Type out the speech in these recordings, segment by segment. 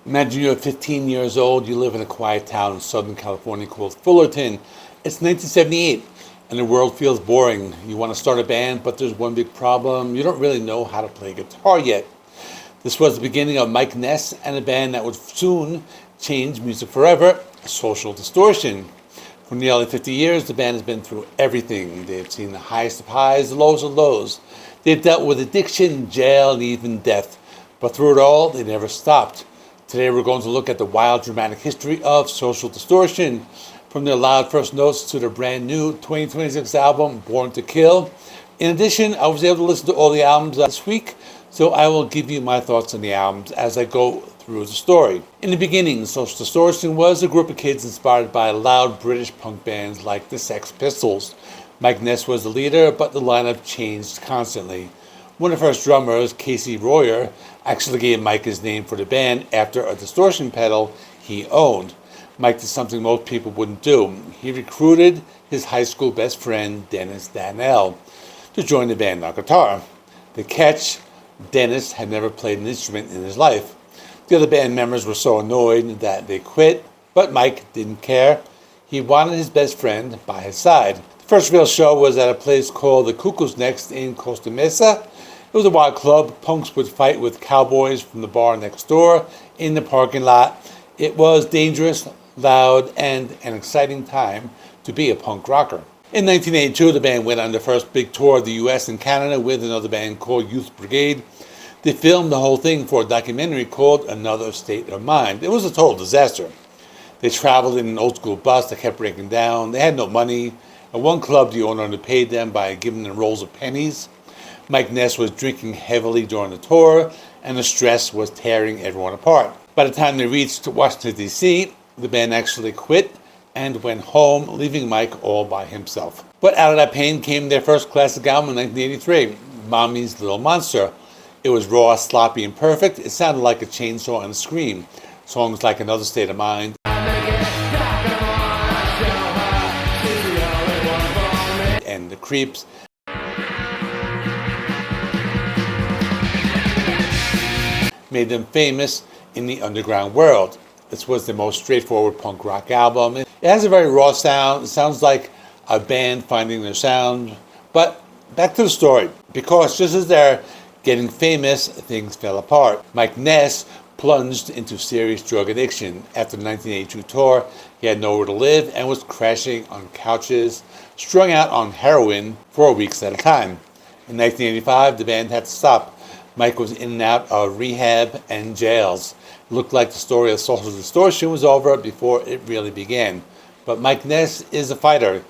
Imagine you're 15 years old, you live in a quiet town in Southern California called Fullerton. It's 1978 and the world feels boring. You want to start a band, but there's one big problem. You don't really know how to play guitar yet. This was the beginning of Mike Ness and a band that would soon change music forever, Social Distortion. For nearly 50 years, the band has been through everything. They've seen the highest of highs, the lowest of lows. They've dealt with addiction, jail, and even death. But through it all, they never stopped. Today we're going to look at the wild, dramatic history of Social Distortion, from their loud first notes to their brand new 2026 album, Born to Kill. In addition, I was able to listen to all the albums this week, so I will give you my thoughts on the albums as I go through the story. In the beginning, Social Distortion was a group of kids inspired by loud British punk bands like the Sex Pistols. Mike Ness was the leader, but the lineup changed constantly. One of the first drummers, Casey Royer, actually gave Mike his name for the band after a distortion pedal he owned. Mike did something most people wouldn't do. He recruited his high school best friend, Dennis Danell, to join the band on guitar. The catch, Dennis had never played an instrument in his life. The other band members were so annoyed that they quit, but Mike didn't care. He wanted his best friend by his side. The first real show was at a place called the Cuckoo's Nest in Costa Mesa. It was a wild club. Punks would fight with cowboys from the bar next door in the parking lot. It was dangerous, loud, and an exciting time to be a punk rocker. In 1982, the band went on their first big tour of the US and Canada with another band called Youth Brigade. They filmed the whole thing for a documentary called Another State of Mind. It was a total disaster. They traveled in an old school bus that kept breaking down. They had no money. At one club, the owner underpaid them by giving them rolls of pennies. Mike Ness was drinking heavily during the tour, and the stress was tearing everyone apart. By the time they reached Washington, D.C., the band actually quit and went home, leaving Mike all by himself. But out of that pain came their first classic album in 1983, Mommy's Little Monster. It was raw, sloppy, and perfect. It sounded like a chainsaw and a scream. Songs like Another State of Mind and The Creeps made them famous in the underground world. This was the most straightforward punk rock album. It has a very raw sound. It sounds like a band finding their sound. But back to the story. Because just as they're getting famous, things fell apart. Mike Ness plunged into serious drug addiction. After the 1982 tour, he had nowhere to live and was crashing on couches, strung out on heroin for weeks at a time. In 1985, the band had to stop. Mike was in and out of rehab and jails. It looked like the story of Social Distortion was over before it really began. But Mike Ness is a fighter.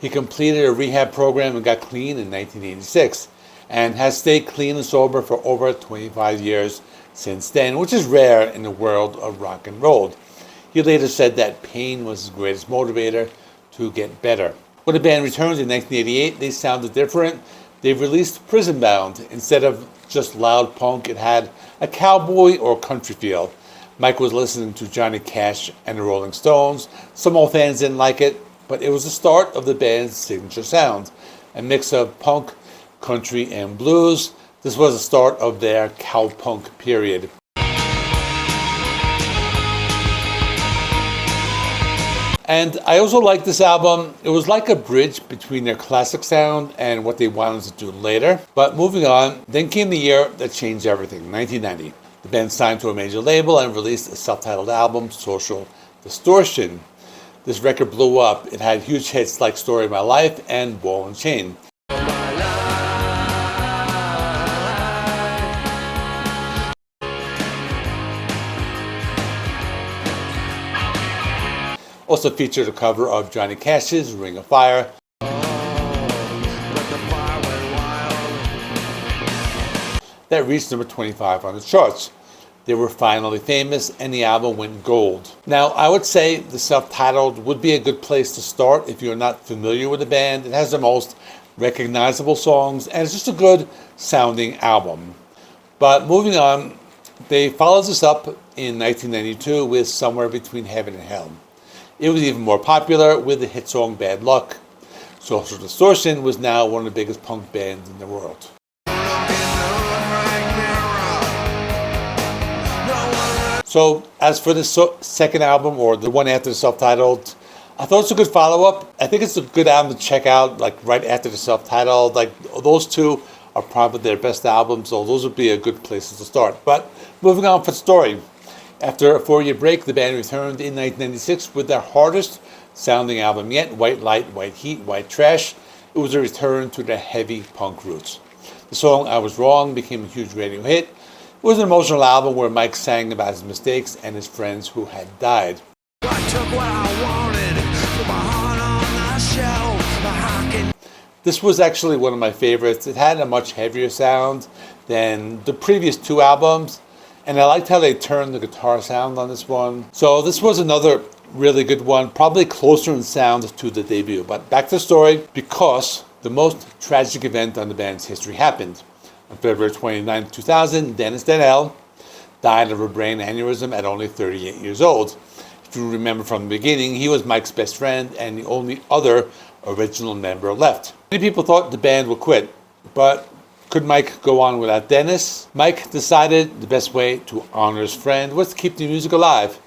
He completed a rehab program and got clean in 1986, and has stayed clean and sober for over 25 years since then, which is rare in the world of rock and roll. He later said that pain was his greatest motivator to get better. When the band returned in 1988, they sounded different. They released Prison Bound. Instead of just loud punk, it had a cowboy or country feel. Mike was listening to Johnny Cash and the Rolling Stones. Some old fans didn't like it, but it was the start of the band's signature sound, a mix of punk, country, and blues. This was the start of their cowpunk period. And I also like this album. It was like a bridge between their classic sound and what they wanted to do later. But moving on, then came the year that changed everything, 1990. The band signed to a major label and released a self-titled album, Social Distortion. This record blew up. It had huge hits like Story of My Life and Ball and Chain. Also featured a cover of Johnny Cash's Ring of Fire. That reached number 25 on the charts. They were finally famous and the album went gold. Now, I would say the self-titled would be a good place to start if you're not familiar with the band. It has the most recognizable songs and it's just a good sounding album. But moving on, they followed this up in 1992 with Somewhere Between Heaven and Hell. It was even more popular with the hit song Bad Luck. Social Distortion was now one of the biggest punk bands in the world. So as for the second album, or the one after the self-titled, I thought it's a good follow-up. I think it's a good album to check out, like right after the self-titled. Like those two are probably their best albums, so those would be a good places to start. But moving on for the story. After a 4-year break, the band returned in 1996 with their hardest sounding album yet, White Light, White Heat, White Trash. It was a return to their heavy punk roots. The song I Was Wrong became a huge radio hit. It was an emotional album where Mike sang about his mistakes and his friends who had died. I took what I wanted, put my heart on the shelf. This was actually one of my favorites. It had a much heavier sound than the previous two albums, and I liked how they turned the guitar sound on this one. So this was another really good one, probably closer in sound to the debut. But back to the story, because the most tragic event on the band's history happened. On February 29, 2000, Dennis Danell died of a brain aneurysm at only 38 years old. If you remember from the beginning, he was Mike's best friend and the only other original member left. Many people thought the band would quit, but could Mike go on without Dennis? Mike decided the best way to honor his friend was to keep the music alive.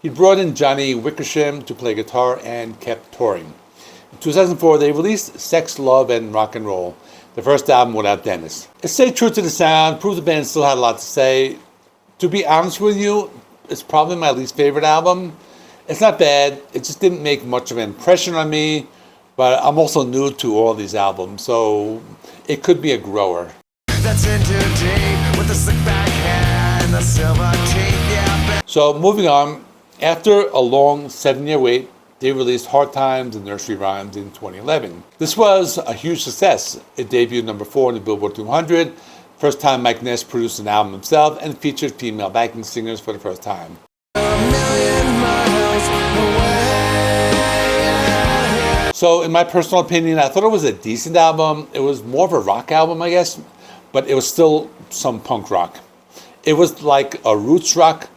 He brought in Johnny Wickersham to play guitar and kept touring. In 2004, they released Sex, Love, and Rock and Roll, the first album without Dennis. It stayed true to the sound, proved the band still had a lot to say. To be honest with you, it's probably my least favorite album. It's not bad, it just didn't make much of an impression on me, but I'm also new to all these albums, so it could be a grower. That's in too deep with the slick back hair and the silver teeth, yeah. So moving on, after a long 7-year wait, they released Hard Times and Nursery Rhymes in 2011. This was a huge success. It debuted number 4 in the Billboard 200, first time Mike Ness produced an album himself, and featured female backing singers for the first time. So in my personal opinion, I thought it was a decent album. It was more of a rock album, I guess, but it was still some punk rock. It was like a roots rock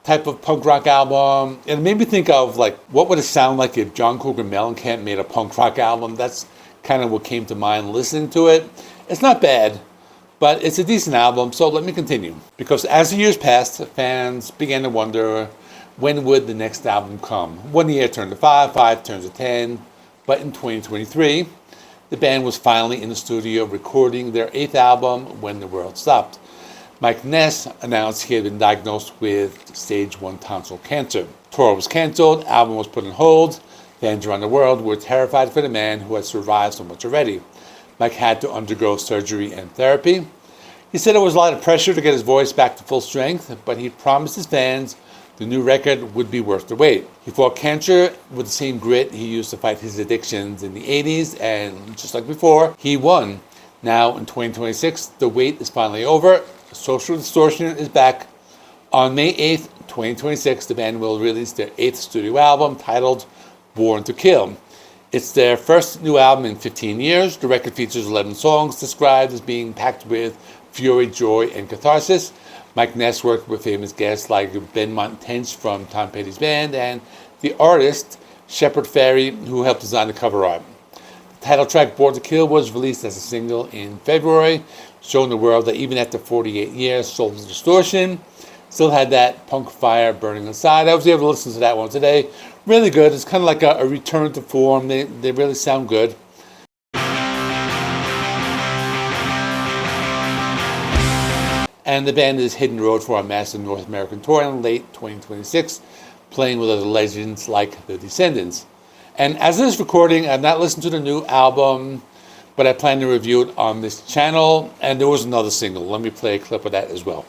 type of punk rock album. And it made me think of like, what would it sound like if John Cougar Mellencamp made a punk rock album? That's kind of what came to mind listening to it. It's not bad, but it's a decent album, so let me continue. Because as the years passed, fans began to wonder, when would the next album come? 1 year turned to 5, 5 turns to 10. But in 2023, the band was finally in the studio recording their 8th album, When the World Stopped. Mike Ness announced he had been diagnosed with stage 1 tonsil cancer. Tour was canceled, album was put on hold. Fans around the world were terrified for the man who had survived so much already. Mike had to undergo surgery and therapy. He said it was a lot of pressure to get his voice back to full strength, but he promised his fans the new record would be worth the wait. He fought cancer with the same grit he used to fight his addictions in the 80s, and just like before, he won. Now in 2026, the wait is finally over. Social Distortion is back. On May 8th, 2026, the band will release their 8th studio album titled Born to Kill. It's their first new album in 15 years. The record features 11 songs described as being packed with fury, joy, and catharsis. Mike Ness worked with famous guests like Benmont Tench from Tom Petty's band and the artist Shepard Fairey, who helped design the cover art. The title track Born to Kill was released as a single in February, showing the world that even after 48 years, Social Distortion still had that punk fire burning inside. I was able to listen to that one today. Really good. It's kind of like a return to form. They really sound good. And the band is hitting the road for a massive North American tour in late 2026, playing with other legends like the Descendants. And as of this recording, I've not listened to the new album, but I plan to review it on this channel. And there was another single. Let me play a clip of that as well.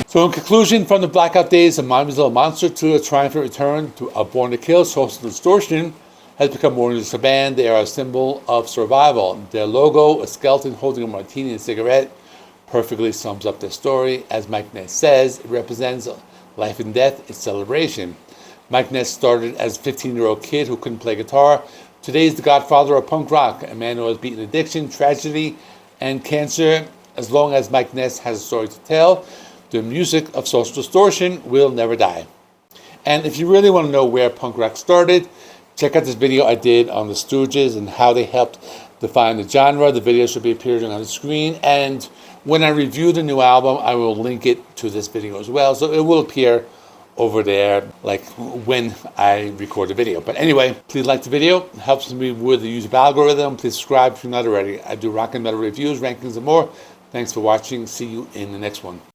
So in conclusion, from the blackout days of Mommy's Little Monster to a triumphant return to a Born to Kill, Social Distortion has become more than just a band. They are a symbol of survival. Their logo, a skeleton holding a martini and a cigarette, perfectly sums up their story. As Mike Ness says, it represents life and death, it's celebration. Mike Ness started as a 15-year-old kid who couldn't play guitar. Today he's the godfather of punk rock, a man who has beaten addiction, tragedy, and cancer. As long as Mike Ness has a story to tell, the music of Social Distortion will never die. And if you really want to know where punk rock started, check out this video I did on the Stooges and how they helped define the genre. The video should be appearing on the screen. And when I review the new album, I will link it to this video as well. So it will appear over there like when I record the video. But anyway, please like the video. It helps me with the YouTube algorithm. Please subscribe if you're not already. I do rock and metal reviews, rankings, and more. Thanks for watching. See you in the next one.